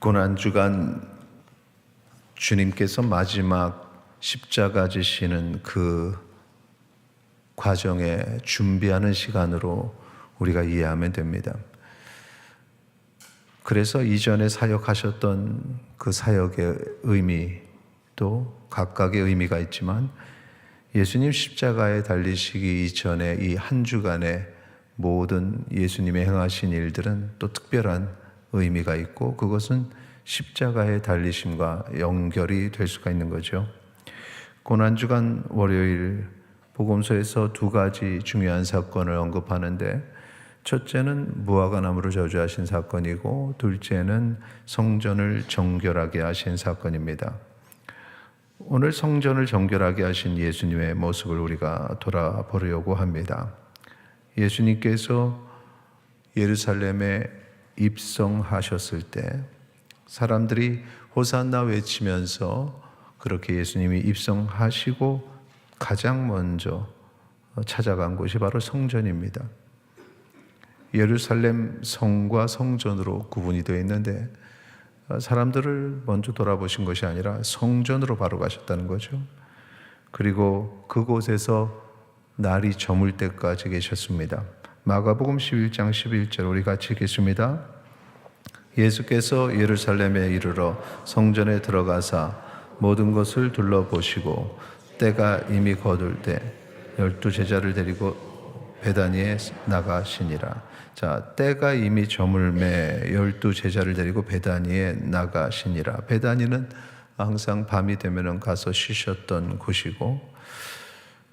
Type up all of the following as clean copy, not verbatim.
고난주간 주님께서 마지막 십자가 지시는 그 과정에 준비하는 시간으로 우리가 이해하면 됩니다. 그래서 이전에 사역하셨던 그 사역의 의미도 각각의 의미가 있지만 예수님 십자가에 달리시기 이전에 이 한 주간의 모든 예수님의 행하신 일들은 또 특별한 의미가 있고 그것은 십자가의 달리심과 연결이 될 수가 있는 거죠. 고난주간 월요일 복음서에서 두 가지 중요한 사건을 언급하는데 첫째는 무화과나무로 저주하신 사건이고 둘째는 성전을 정결하게 하신 사건입니다. 오늘 성전을 정결하게 하신 예수님의 모습을 우리가 돌아보려고 합니다. 예수님께서 예루살렘에 입성하셨을 때 사람들이 호산나 외치면서 그렇게 예수님이 입성하시고 가장 먼저 찾아간 곳이 바로 성전입니다. 예루살렘 성과 성전으로 구분이 되어 있는데 사람들을 먼저 돌아보신 것이 아니라 성전으로 바로 가셨다는 거죠. 그리고 그곳에서 날이 저물 때까지 계셨습니다. 마가복음 11장 11절 우리 같이 읽겠습니다. 예수께서 예루살렘에 이르러 성전에 들어가사 모든 것을 둘러보시고 때가 이미 거둘 때 12 제자를 데리고 베다니에 나가시니라. 자, 때가 이미 저물매 12 제자를 데리고 베다니에 나가시니라. 베다니는 항상 밤이 되면 가서 쉬셨던 곳이고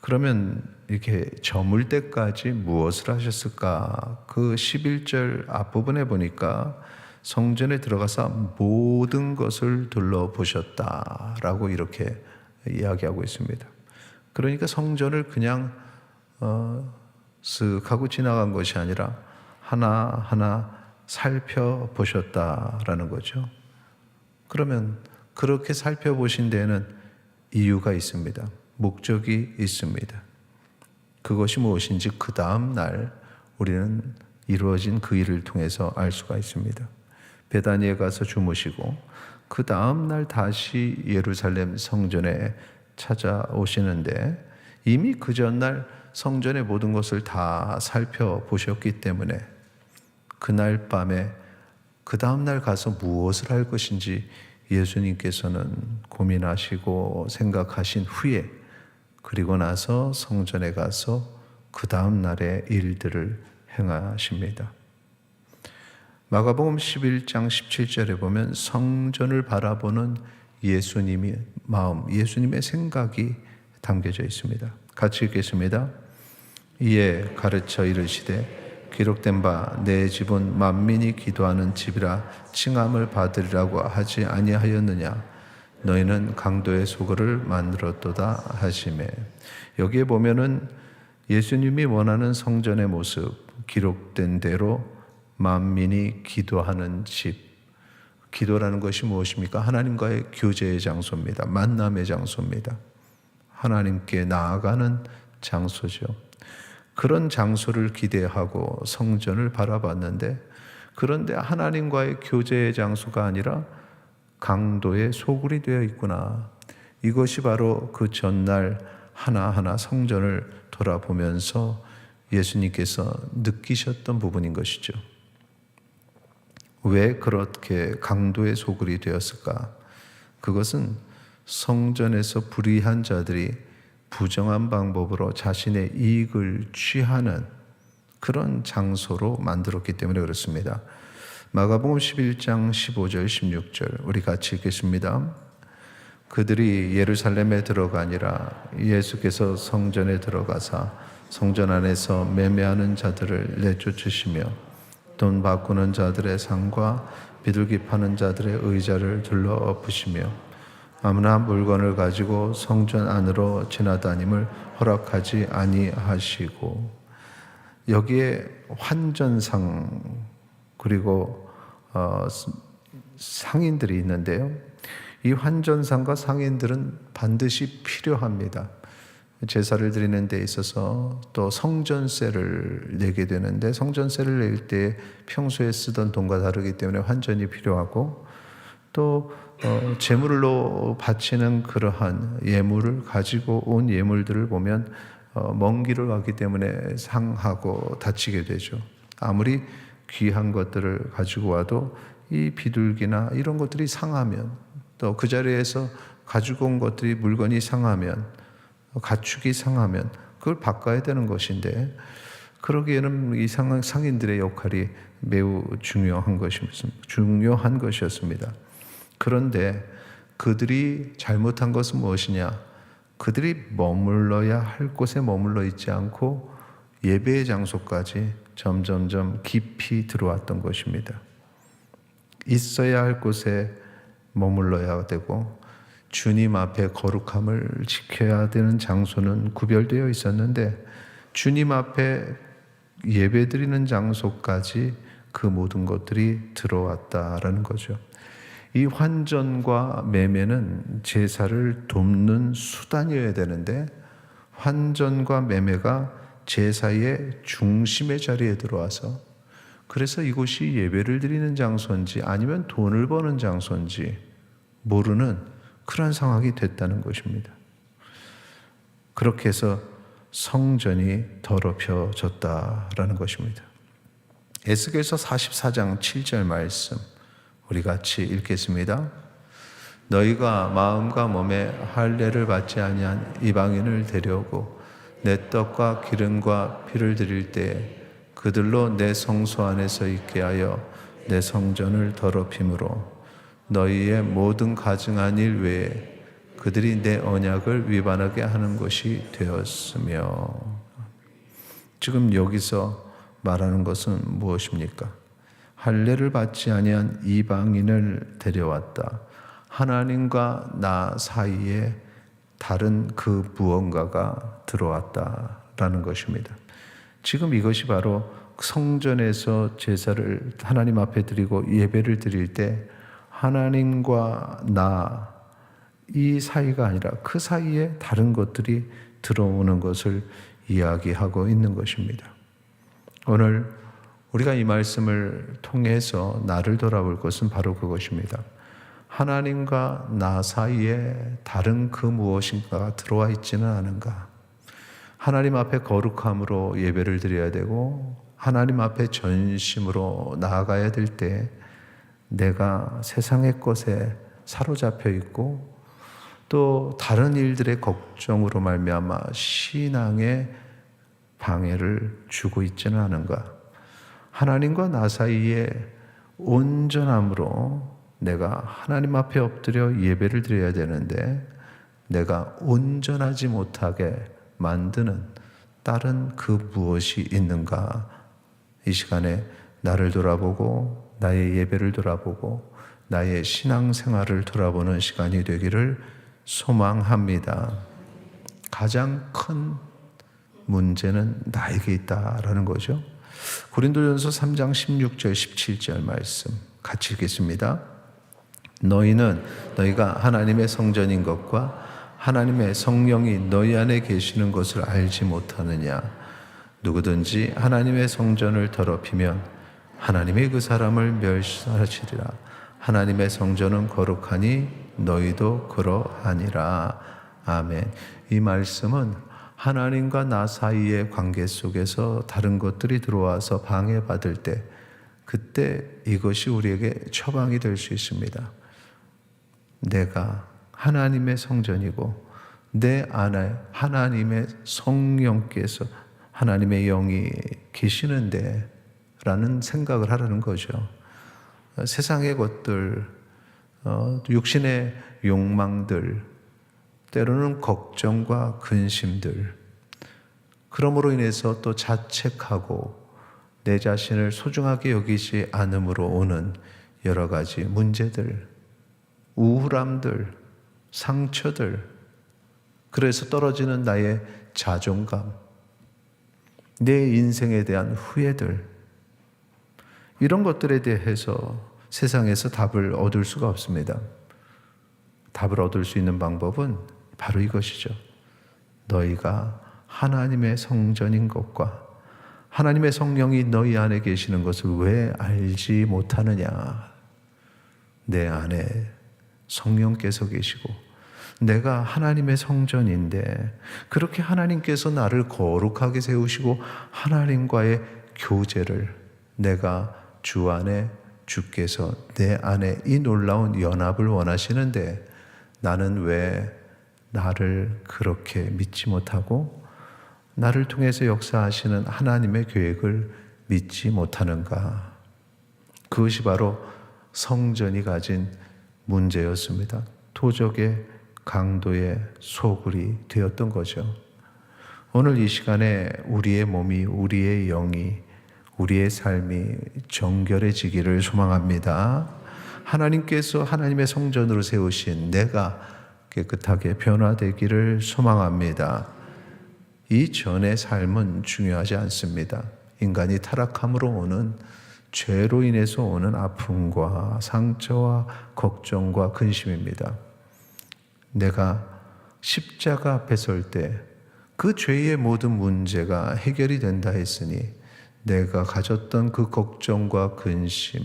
그러면 이렇게 저물 때까지 무엇을 하셨을까? 그 11절 앞부분에 보니까 성전에 들어가서 모든 것을 둘러보셨다라고 이렇게 이야기하고 있습니다. 그러니까 성전을 그냥 쓱 하고 지나간 것이 아니라 하나하나 살펴보셨다라는 거죠. 그러면 그렇게 살펴보신 데에는 이유가 있습니다. 목적이 있습니다. 그것이 무엇인지 그 다음 날 우리는 이루어진 그 일을 통해서 알 수가 있습니다. 베다니에 가서 주무시고 그 다음 날 다시 예루살렘 성전에 찾아오시는데 이미 그 전날 성전의 모든 것을 다 살펴보셨기 때문에 그날 밤에 그 다음 날 가서 무엇을 할 것인지 예수님께서는 고민하시고 생각하신 후에 그리고 나서 성전에 가서 그 다음 날의 일들을 행하십니다. 마가복음 11장 17절에 보면 성전을 바라보는 예수님의 마음, 예수님의 생각이 담겨져 있습니다. 같이 읽겠습니다. 이에 가르쳐 이르시되 기록된 바 내 집은 만민이 기도하는 집이라 칭함을 받으리라고 하지 아니하였느냐. 너희는 강도의 소굴을 만들었도다 하시매. 여기에 보면은 예수님이 원하는 성전의 모습 기록된 대로 만민이 기도하는 집. 기도라는 것이 무엇입니까? 하나님과의 교제의 장소입니다. 만남의 장소입니다. 하나님께 나아가는 장소죠. 그런 장소를 기대하고 성전을 바라봤는데 그런데 하나님과의 교제의 장소가 아니라 강도의 소굴이 되어 있구나. 이것이 바로 그 전날 하나하나 성전을 돌아보면서 예수님께서 느끼셨던 부분인 것이죠. 왜 그렇게 강도의 소굴이 되었을까? 그것은 성전에서 불의한 자들이 부정한 방법으로 자신의 이익을 취하는 그런 장소로 만들었기 때문에 그렇습니다. 마가복음 11장 15절 16절 우리 같이 읽겠습니다. 그들이 예루살렘에 들어가니라. 예수께서 성전에 들어가사 성전 안에서 매매하는 자들을 내쫓으시며 돈 바꾸는 자들의 상과 비둘기 파는 자들의 의자를 둘러 엎으시며 아무나 물건을 가지고 성전 안으로 지나다님을 허락하지 아니하시고 여기에 환전상 그리고 상인들이 있는데요. 이 환전상과 상인들은 반드시 필요합니다. 제사를 드리는 데 있어서 또 성전세를 내게 되는데 성전세를 낼 때 평소에 쓰던 돈과 다르기 때문에 환전이 필요하고 또 제물로 바치는 그러한 예물을 가지고 온 예물들을 보면 먼 길을 가기 때문에 상하고 다치게 되죠. 아무리 귀한 것들을 가지고 와도 이 비둘기나 이런 것들이 상하면, 또 그 자리에서 가지고 온 것들이 물건이 상하면, 가축이 상하면 그걸 바꿔야 되는 것인데, 그러기에는 이 상인들의 역할이 매우 중요한 것이었습니다. 그런데 그들이 잘못한 것은 무엇이냐? 그들이 머물러야 할 곳에 머물러 있지 않고 예배의 장소까지 점점점 깊이 들어왔던 것입니다. 있어야 할 곳에 머물러야 되고 주님 앞에 거룩함을 지켜야 되는 장소는 구별되어 있었는데, 주님 앞에 예배드리는 장소까지 그 모든 것들이 들어왔다라는 거죠. 이 환전과 매매는 제사를 돕는 수단이어야 되는데, 환전과 매매가 제사의 중심의 자리에 들어와서, 그래서 이곳이 예배를 드리는 장소인지 아니면 돈을 버는 장소인지 모르는 그런 상황이 됐다는 것입니다. 그렇게 해서 성전이 더럽혀졌다라는 것입니다. 에스겔서 44장 7절 말씀 우리 같이 읽겠습니다. 너희가 마음과 몸에 할례를 받지 아니한 이방인을 데려오고 내 떡과 기름과 피를 드릴 때 그들로 내 성소 안에서 있게 하여 내 성전을 더럽힘으로 너희의 모든 가증한 일 외에 그들이 내 언약을 위반하게 하는 것이 되었으며. 지금 여기서 말하는 것은 무엇입니까? 할례를 받지 아니한 이방인을 데려왔다. 하나님과 나 사이에 다른 그 무언가가 들어왔다라는 것입니다. 지금 이것이 바로 성전에서 제사를 하나님 앞에 드리고 예배를 드릴 때 하나님과 나 이 사이가 아니라 그 사이에 다른 것들이 들어오는 것을 이야기하고 있는 것입니다. 오늘 우리가 이 말씀을 통해서 나를 돌아볼 것은 바로 그것입니다. 하나님과 나 사이에 다른 그 무엇인가가 들어와 있지는 않은가? 하나님 앞에 거룩함으로 예배를 드려야 되고 하나님 앞에 전심으로 나아가야 될 때 내가 세상의 것에 사로잡혀 있고 또 다른 일들의 걱정으로 말미암아 신앙에 방해를 주고 있지는 않은가? 하나님과 나 사이에 온전함으로 내가 하나님 앞에 엎드려 예배를 드려야 되는데 내가 온전하지 못하게 만드는 다른 그 무엇이 있는가? 이 시간에 나를 돌아보고 나의 예배를 돌아보고 나의 신앙생활을 돌아보는 시간이 되기를 소망합니다. 가장 큰 문제는 나에게 있다라는 거죠. 고린도전서 3장 16절 17절 말씀 같이 읽겠습니다. 너희가 하나님의 성전인 것과 하나님의 성령이 너희 안에 계시는 것을 알지 못하느냐? 누구든지 하나님의 성전을 더럽히면 하나님이 그 사람을 멸시하시리라. 하나님의 성전은 거룩하니 너희도 그러하니라. 아멘. 이 말씀은 하나님과 나 사이의 관계 속에서 다른 것들이 들어와서 방해받을 때 그때 이것이 우리에게 처방이 될 수 있습니다. 내가 하나님의 성전이고 내 안에 하나님의 성령께서 하나님의 영이 계시는데 라는 생각을 하라는 거죠. 세상의 것들, 육신의 욕망들, 때로는 걱정과 근심들, 그러므로 인해서 또 자책하고 내 자신을 소중하게 여기지 않음으로 오는 여러 가지 문제들, 우울함들, 상처들, 그래서 떨어지는 나의 자존감, 내 인생에 대한 후회들, 이런 것들에 대해서 세상에서 답을 얻을 수가 없습니다. 답을 얻을 수 있는 방법은 바로 이것이죠. 너희가 하나님의 성전인 것과 하나님의 성령이 너희 안에 계시는 것을 왜 알지 못하느냐? 내 안에 성령께서 계시고 내가 하나님의 성전인데 그렇게 하나님께서 나를 거룩하게 세우시고 하나님과의 교제를 내가 주 안에 주께서 내 안에 이 놀라운 연합을 원하시는데 나는 왜 나를 그렇게 믿지 못하고 나를 통해서 역사하시는 하나님의 계획을 믿지 못하는가? 그것이 바로 성전이 가진 문제였습니다. 토적의 강도의 소굴이 되었던 거죠. 오늘 이 시간에 우리의 몸이, 우리의 영이, 우리의 삶이 정결해지기를 소망합니다. 하나님께서 하나님의 성전으로 세우신 내가 깨끗하게 변화되기를 소망합니다. 이전의 삶은 중요하지 않습니다. 인간이 타락함으로 오는 죄로 인해서 오는 아픔과 상처와 걱정과 근심입니다. 내가 십자가 앞에 설 때 그 죄의 모든 문제가 해결이 된다 했으니 내가 가졌던 그 걱정과 근심,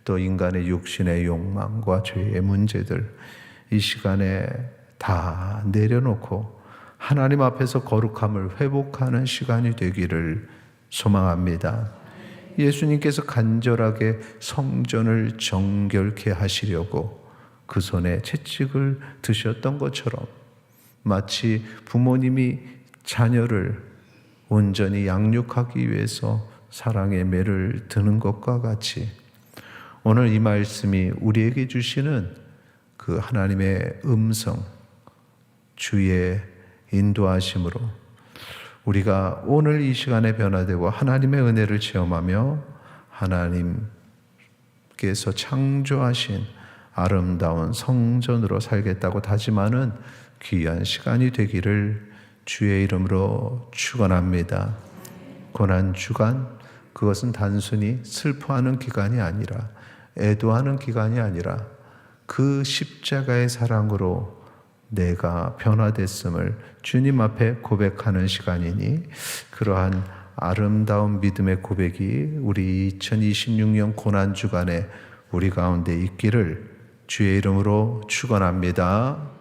또 인간의 육신의 욕망과 죄의 문제들 이 시간에 다 내려놓고 하나님 앞에서 거룩함을 회복하는 시간이 되기를 소망합니다. 예수님께서 간절하게 성전을 정결케 하시려고 그 손에 채찍을 드셨던 것처럼 마치 부모님이 자녀를 온전히 양육하기 위해서 사랑의 매를 드는 것과 같이 오늘 이 말씀이 우리에게 주시는 그 하나님의 음성, 주의 인도하심으로 우리가 오늘 이 시간에 변화되고 하나님의 은혜를 체험하며 하나님께서 창조하신 아름다운 성전으로 살겠다고 다짐하는 귀한 시간이 되기를 주의 이름으로 축원합니다. 고난주간, 그것은 단순히 슬퍼하는 기간이 아니라 애도하는 기간이 아니라 그 십자가의 사랑으로 내가 변화됐음을 주님 앞에 고백하는 시간이니 그러한 아름다운 믿음의 고백이 우리 2026년 고난주간에 우리 가운데 있기를 주의 이름으로 축원합니다.